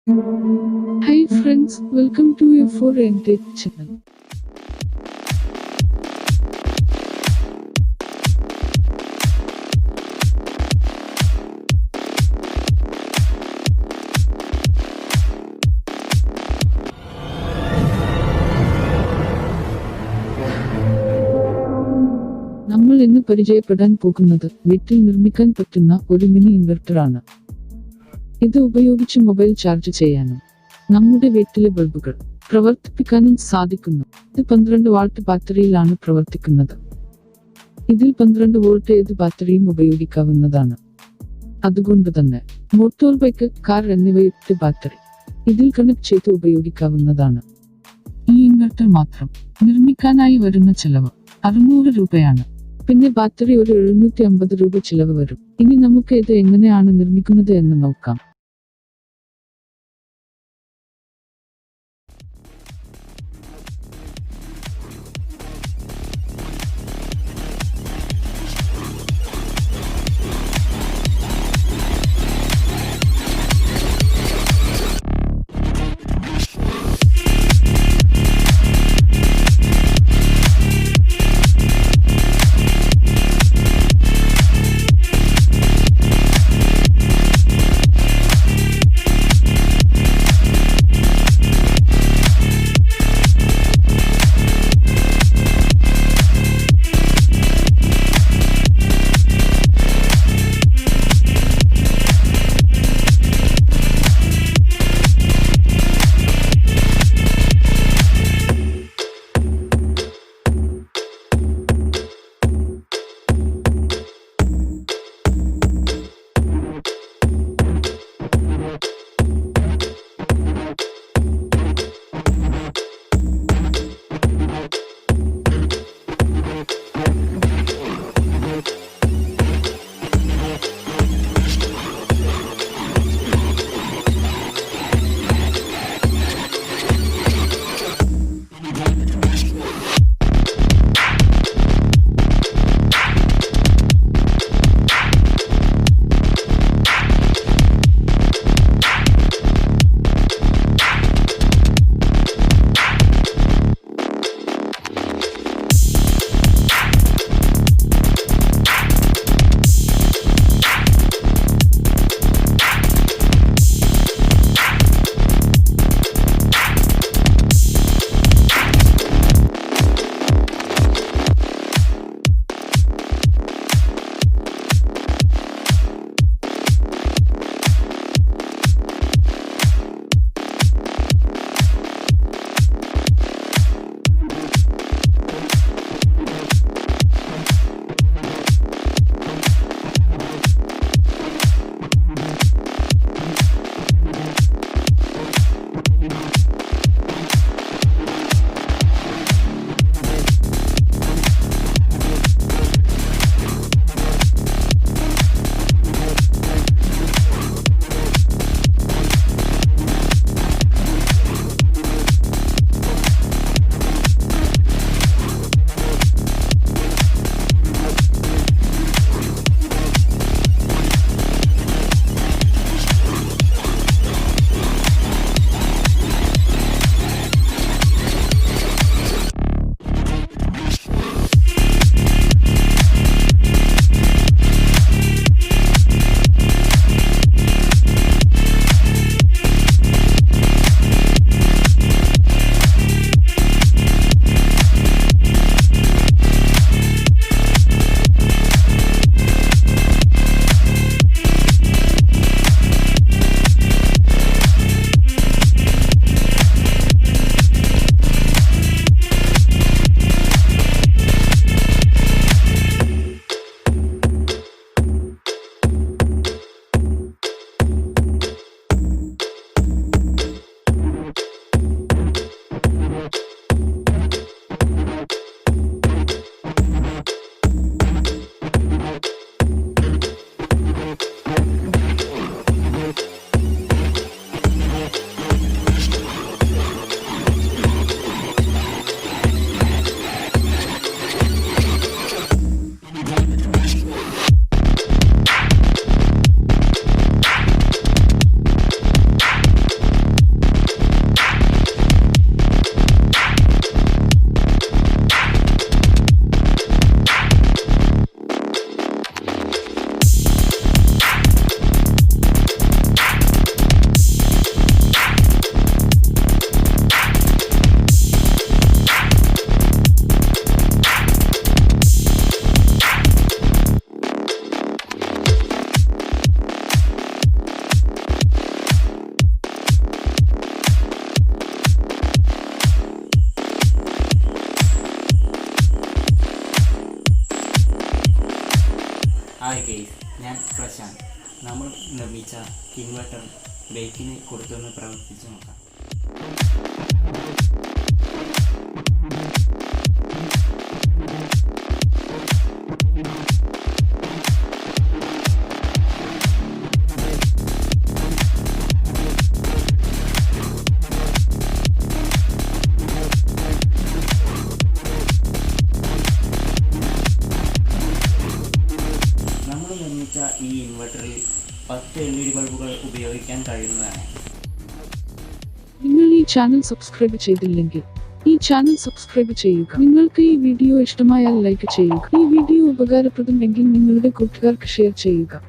Hi friends, welcome to your 4 Tech channel. നമ്മൾ ഇന്ന് പരിചയപ്പെടാൻ പോകുന്നത് വീട്ടിൽ നിർമ്മിക്കാൻ പറ്റുന്ന ഒരു മിനി ഇൻവെർട്ടർ ആണ്. ഇത് ഉപയോഗിച്ച് മൊബൈൽ ചാർജ് ചെയ്യാനും നമ്മുടെ വീട്ടിലെ ബൾബുകൾ പ്രവർത്തിപ്പിക്കാനും സാധിക്കുന്നു. ഇത് 12 വാട്ട് ബാറ്ററിയിലാണ് പ്രവർത്തിക്കുന്നത്. ഇതിൽ 12 വോൾട്ട് ഏത് ബാറ്ററിയും ഉപയോഗിക്കാവുന്നതാണ്. അതുകൊണ്ട് തന്നെ മോട്ടോർ ബൈക്ക്, കാർ എന്നിവയുടെ ബാറ്ററി ഇതിൽ കണക്ട് ചെയ്ത് ഉപയോഗിക്കാവുന്നതാണ്. ഈ ഇൻവെർട്ടർ മാത്രം നിർമ്മിക്കാനായി വരുന്ന ചെലവ് 600 രൂപയാണ്. പിന്നെ ബാറ്ററി ഒരു 750 രൂപ ചിലവ് വരും. ഇനി നമുക്ക് ഇത് എങ്ങനെയാണ് നിർമ്മിക്കുന്നത് എന്ന് നോക്കാം. ഹായ് ഗെയ്സ്, ഞാൻ പ്രശാന്ത്. നമ്മൾ നിർമ്മിച്ച ഇൻവെർട്ടർ ബൈക്കിന് കൊടുത്തൊന്ന് പ്രവർത്തിച്ച് നോക്കാം. നമ്മൾ നിർമ്മിച്ച ഈ ഇൻവെർട്ടറിൽ 10 LED ബൾബുകൾ ഉപയോഗിക്കാൻ കഴിയുന്നതാണ്. നിങ്ങൾ ഈ ചാനൽ സബ്സ്ക്രൈബ് ചെയ്തില്ലെങ്കിൽ ഈ ചാനൽ സബ്സ്ക്രൈബ് ചെയ്യുക. നിങ്ങൾക്ക് ഈ വീഡിയോ ഇഷ്ടമായാൽ ലൈക്ക് ചെയ്യുക. ഈ വീഡിയോ ഉപകാരപ്രദമെങ്കിൽ നിങ്ങളുടെ കൂട്ടുകാർക്ക് ഷെയർ ചെയ്യുക.